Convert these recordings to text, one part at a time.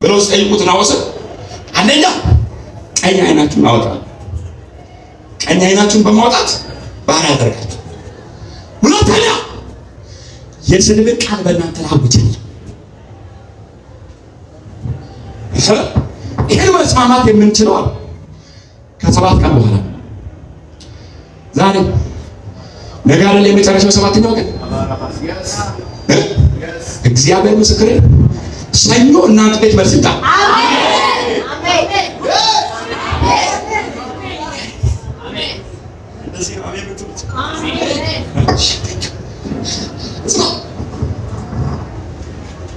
ብለው ሲጠይቁት ናዖስን አንደኛ ቀኝ አይናችሁን አውጣ፣ ቀኝ አይናችሁን በማውጣት ባሪያ ያደርጋችሁ። ሁለተኛ የስድብን ቃል በእናንተ ላይ አውጅልኝ። ይሄን መስማማት የምንችለው ከ7 ቀን በኋላ ዛሬ ነገ አይደል የመጨረሻው 7ኛው ቀን። እግዚአብሔር ምስክሬ ሰኞ እናንተ ቤት መልስ ይምጣ።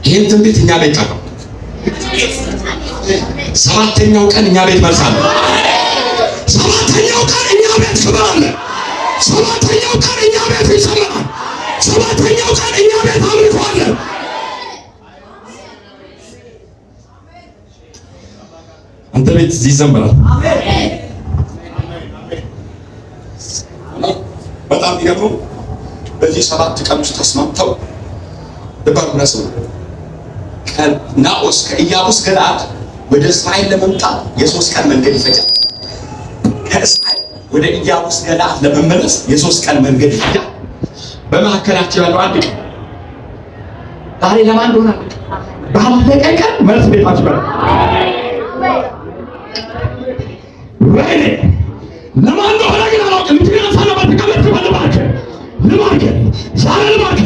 ይህን ትንቢት እኛ ቤት ቀረው። 7ኛው ቀን እኛ ቤት መልስ አለ። 7ኛው ቀን እኛ ቤት ክብር አለ። 7ኛው ቀን እኛ ቤት ይሰማል። 7ኛው ቀን እኛ ቤት አምልኮ አለ። አንተ ቤት ይዘምራል። በጣም ይገርም። በዚህ 7 ቀን ውስጥ ተስማምተው በባርነስ ከናዖስ ከኢያቡስ ገለዓድ ወደ እስራኤል ለመምጣት የ3 ቀን መንገድ ይፈጃል። ከእስራኤል ወደ ኢያቡስ ገለዓድ ለመመለስ የ3 ቀን መንገድ ይፈጃል። በመካከላቸው ያለው አንድ ቀን ዛሬ ለማን እንደሆነ ባለቀ ቀን መልስ ቤታችሁ ይባላል። ወይኔ ለማን እንደሆነ ግን አላውቅም። ምክንያቱም ሰለበት ተቀበልክ ባለባከ ልማከ ዛሬ ልማከ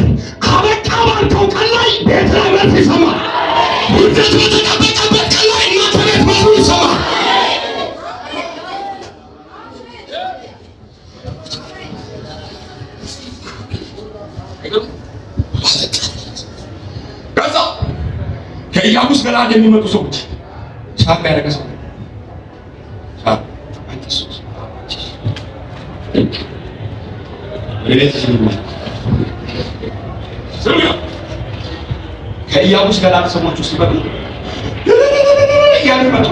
አበቃ ባልከው ቀን ላይ ቤት ላይ መልስ ይሰማል። ውደት በተጠበቀበት ቀን ላይ እናንተ ቤት መልስ ይሰማል። ከዛ ከኢያቡስ ገለዓድ የሚመጡ ሰዎች ሳቅ ያደረገ ሰው ከኢያቡስ ገለዓድ ሰዎች ውስጥ ሲመጡ እያሉ መጡ።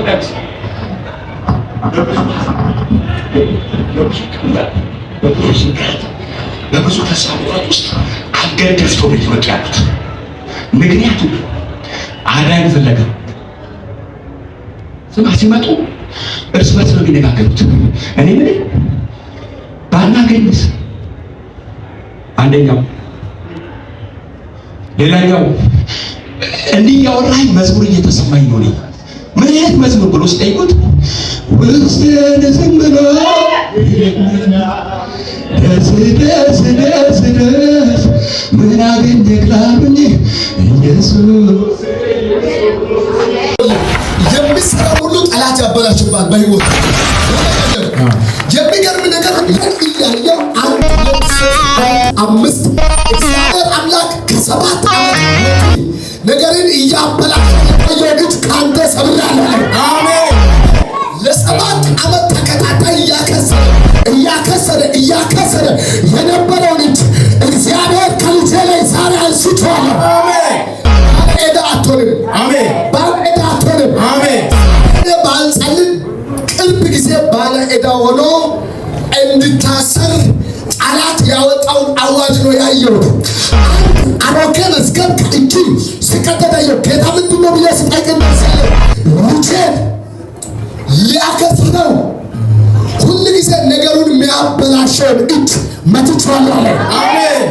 በብዙ ተስፋ መቁረጥ ውስጥ አገር ገፍተው ነው እየመጡ ያሉት። ምክንያቱም አዳኝ ፍለጋ ስማ ሲመጡ እርስ በርስ ነው የሚነጋገሩት። እኔ ምን ባናገኝስ አንደኛው ሌላኛው እንዲህ እያወራኝ መዝሙር እየተሰማኝ ነው። ምን አይነት መዝሙር ብሎ ሲጠይቁት ውስጤን ዝም ብሎ ደስ ደስ ደስ ደስ ምን አገኘህ ላሉኝ ኢየሱስ የሚሰራ ሁሉ ጠላት ያበላሽባል በህይወት የሚገርም ነገር ያለው 5 እግዚአብሔር አምላክ ከ7 ዓመት ነገርን እያበላሽ የልጅ ካንተ ሰብራለሁ። አሜን። ለ7 ዓመት ተከታታይ እያከሰረ የነበረውን እጅ እግዚአብሔር ከልጄ ላይ ዛሬ አንስቷል። አሜን። ባለዕዳ አትሆንም። አሜን። ባለዕዳ አትሆንም። አሜን። ባልጸልይ ቅርብ ጊዜ ባለዕዳ ሆኖ እንድታሰር ጠላት ያወጣውን አዋጅ ነው ያየሁት። አሮጌ መዝገብ ከእጅ ሲቀደዳየው ጌታ ምንድን ነው ብዬ ስጠይቅ ልጄን ሊያከስር ነው። ሁል ጊዜ ነገሩን የሚያበላሸውን እጅ መትቼዋለሁ። አሜን።